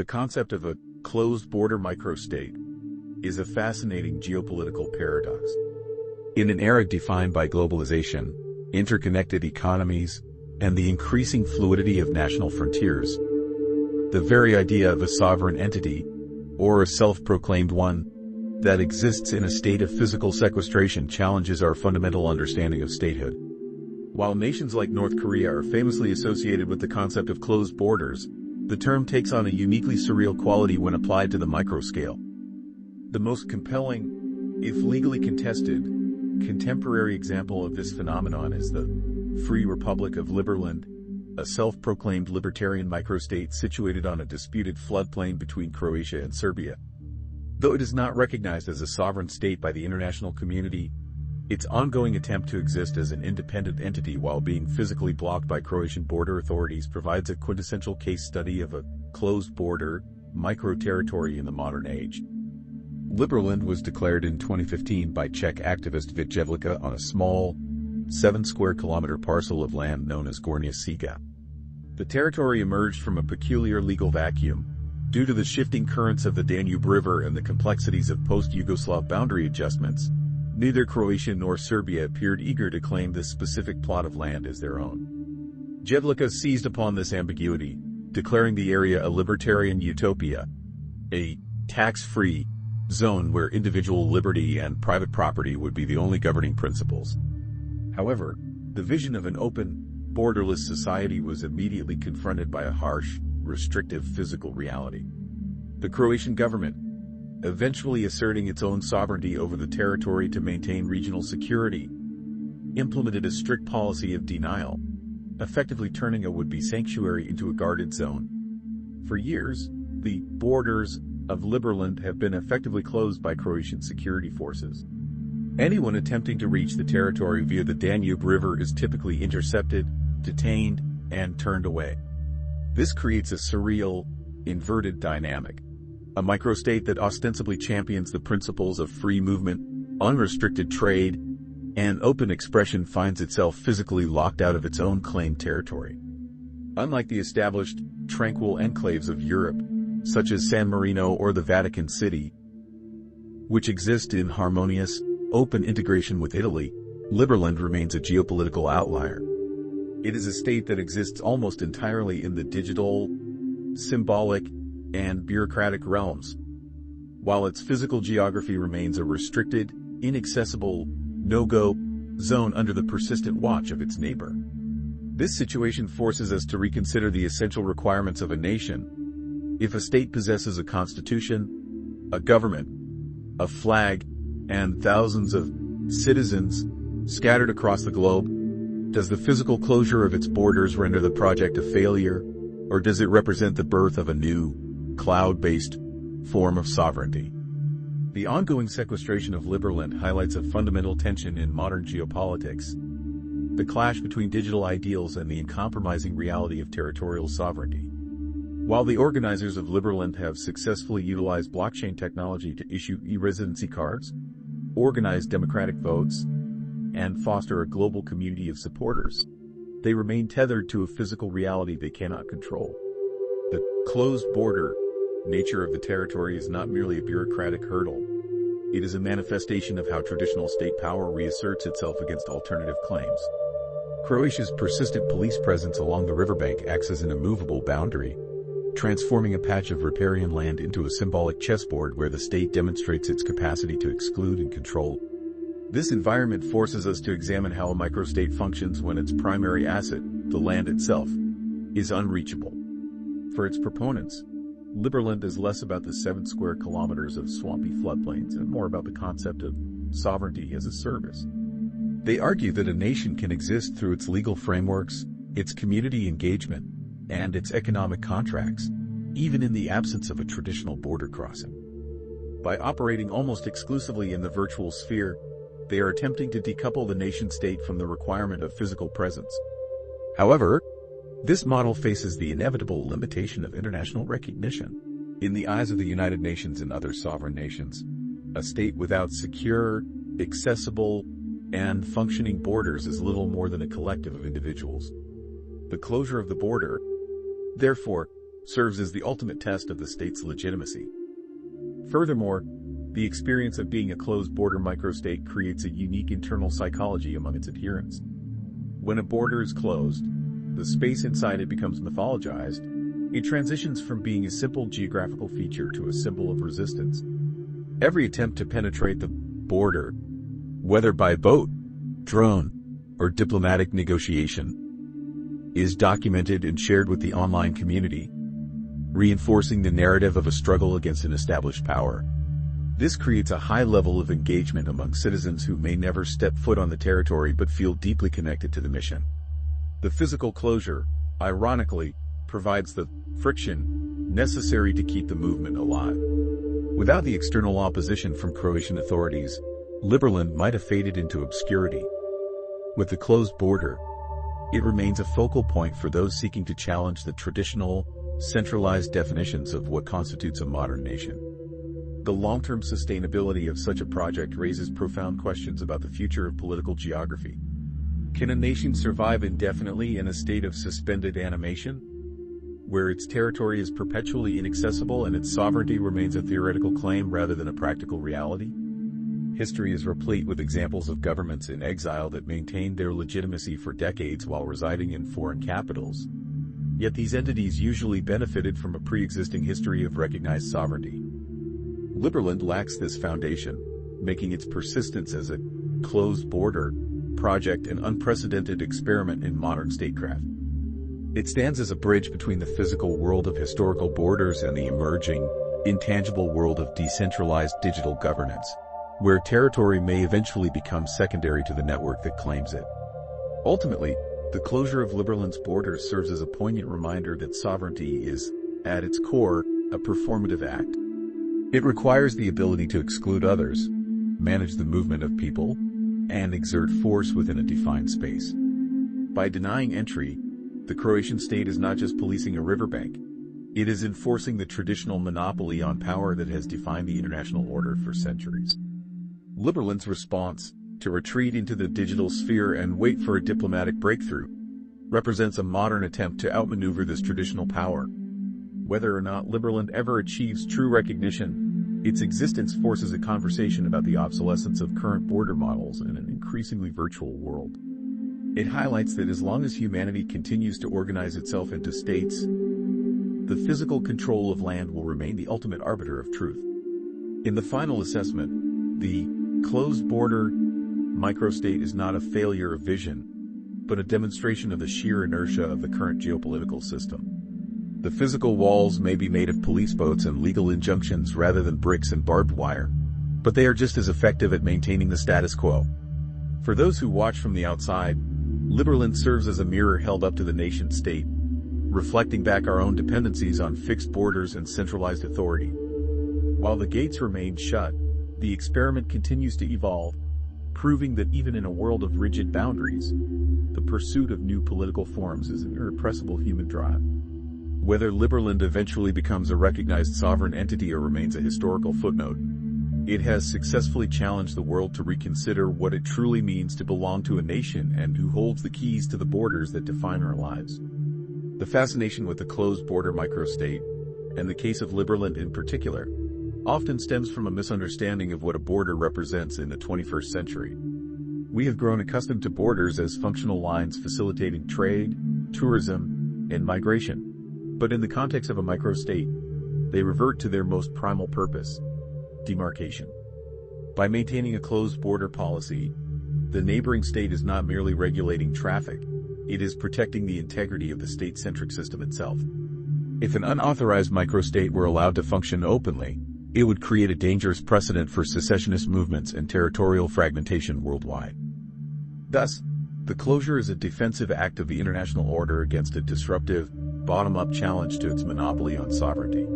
The concept of a closed-border microstate is a fascinating geopolitical paradox. In an era defined by globalization, interconnected economies, and the increasing fluidity of national frontiers, the very idea of a sovereign entity, or a self-proclaimed one, that exists in a state of physical sequestration challenges our fundamental understanding of statehood. While nations like North Korea are famously associated with the concept of closed borders, the term takes on a uniquely surreal quality when applied to the microscale. The most compelling, if legally contested, contemporary example of this phenomenon is the Free Republic of Liberland, a self-proclaimed libertarian microstate situated on a disputed floodplain between Croatia and Serbia. Though it is not recognized as a sovereign state by the international community, its ongoing attempt to exist as an independent entity while being physically blocked by Croatian border authorities provides a quintessential case study of a closed-border, micro-territory in the modern age. Liberland was declared in 2015 by Czech activist Vít Jedlička on a small, 7-square-kilometer parcel of land known as Gornja Siga. The territory emerged from a peculiar legal vacuum, due to the shifting currents of the Danube River and the complexities of post-Yugoslav boundary adjustments. Neither Croatia nor Serbia appeared eager to claim this specific plot of land as their own. Jedlička seized upon this ambiguity, declaring the area a libertarian utopia, a tax-free zone where individual liberty and private property would be the only governing principles. However, the vision of an open, borderless society was immediately confronted by a harsh, restrictive physical reality. The Croatian government, eventually asserting its own sovereignty over the territory to maintain regional security, implemented a strict policy of denial, effectively turning a would-be sanctuary into a guarded zone. For years, the borders of Liberland have been effectively closed by Croatian security forces. Anyone attempting to reach the territory via the Danube River is typically intercepted, detained, and turned away. This creates a surreal, inverted dynamic. A microstate that ostensibly champions the principles of free movement, unrestricted trade, and open expression finds itself physically locked out of its own claimed territory. Unlike the established, tranquil enclaves of Europe, such as San Marino or the Vatican City, which exist in harmonious, open integration with Italy, Liberland remains a geopolitical outlier. It is a state that exists almost entirely in the digital, symbolic, and bureaucratic realms, while its physical geography remains a restricted, inaccessible, no-go zone under the persistent watch of its neighbor. This situation forces us to reconsider the essential requirements of a nation. If a state possesses a constitution, a government, a flag, and thousands of citizens scattered across the globe, does the physical closure of its borders render the project a failure, or does it represent the birth of a new, cloud-based form of sovereignty? The ongoing sequestration of Liberland highlights a fundamental tension in modern geopolitics: the clash between digital ideals and the uncompromising reality of territorial sovereignty. While the organizers of Liberland have successfully utilized blockchain technology to issue e-residency cards, organize democratic votes, and foster a global community of supporters, they remain tethered to a physical reality they cannot control. The closed border nature of the territory is not merely a bureaucratic hurdle. It is a manifestation of how traditional state power reasserts itself against alternative claims. Croatia's persistent police presence along the riverbank acts as an immovable boundary, transforming a patch of riparian land into a symbolic chessboard where the state demonstrates its capacity to exclude and control. This environment forces us to examine how a microstate functions when its primary asset, the land itself, is unreachable. For its proponents, Liberland is less about the 7 square kilometers of swampy floodplains and more about the concept of sovereignty as a service. They argue that a nation can exist through its legal frameworks, its community engagement, and its economic contracts, even in the absence of a traditional border crossing. By operating almost exclusively in the virtual sphere, they are attempting to decouple the nation-state from the requirement of physical presence. However, this model faces the inevitable limitation of international recognition. In the eyes of the United Nations and other sovereign nations, a state without secure, accessible, and functioning borders is little more than a collective of individuals. The closure of the border, therefore, serves as the ultimate test of the state's legitimacy. Furthermore, the experience of being a closed border microstate creates a unique internal psychology among its adherents. When a border is closed, the space inside it becomes mythologized. It transitions from being a simple geographical feature to a symbol of resistance. Every attempt to penetrate the border, whether by boat, drone, or diplomatic negotiation, is documented and shared with the online community, reinforcing the narrative of a struggle against an established power. This creates a high level of engagement among citizens who may never step foot on the territory but feel deeply connected to the mission. The physical closure, ironically, provides the friction necessary to keep the movement alive. Without the external opposition from Croatian authorities, Liberland might have faded into obscurity. With the closed border, it remains a focal point for those seeking to challenge the traditional, centralized definitions of what constitutes a modern nation. The long-term sustainability of such a project raises profound questions about the future of political geography. Can a nation survive indefinitely in a state of suspended animation, where its territory is perpetually inaccessible and its sovereignty remains a theoretical claim rather than a practical reality? History is replete with examples of governments in exile that maintained their legitimacy for decades while residing in foreign capitals. Yet these entities usually benefited from a pre-existing history of recognized sovereignty. Liberland lacks this foundation, making its persistence as a closed border project an unprecedented experiment in modern statecraft. It stands as a bridge between the physical world of historical borders and the emerging, intangible world of decentralized digital governance, where territory may eventually become secondary to the network that claims it. Ultimately, the closure of Liberland's borders serves as a poignant reminder that sovereignty is, at its core, a performative act. It requires the ability to exclude others, manage the movement of people, and exert force within a defined space. By denying entry, the Croatian state is not just policing a riverbank. It is enforcing the traditional monopoly on power that has defined the international order for centuries. Liberland's response, to retreat into the digital sphere and wait for a diplomatic breakthrough, represents a modern attempt to outmaneuver this traditional power. Whether or not Liberland ever achieves true recognition, its existence forces a conversation about the obsolescence of current border models in an increasingly virtual world. It highlights that as long as humanity continues to organize itself into states, the physical control of land will remain the ultimate arbiter of truth. In the final assessment, the closed border microstate is not a failure of vision, but a demonstration of the sheer inertia of the current geopolitical system. The physical walls may be made of police boats and legal injunctions rather than bricks and barbed wire, but they are just as effective at maintaining the status quo. For those who watch from the outside, Liberland serves as a mirror held up to the nation-state, reflecting back our own dependencies on fixed borders and centralized authority. While the gates remain shut, the experiment continues to evolve, proving that even in a world of rigid boundaries, the pursuit of new political forms is an irrepressible human drive. Whether Liberland eventually becomes a recognized sovereign entity or remains a historical footnote, it has successfully challenged the world to reconsider what it truly means to belong to a nation and who holds the keys to the borders that define our lives. The fascination with the closed border microstate, and the case of Liberland in particular, often stems from a misunderstanding of what a border represents in the 21st century. We have grown accustomed to borders as functional lines facilitating trade, tourism, and migration. But in the context of a microstate, they revert to their most primal purpose: demarcation. By maintaining a closed border policy, the neighboring state is not merely regulating traffic, it is protecting the integrity of the state-centric system itself. If an unauthorized microstate were allowed to function openly, it would create a dangerous precedent for secessionist movements and territorial fragmentation worldwide. Thus, the closure is a defensive act of the international order against a disruptive, bottom-up challenge to its monopoly on sovereignty.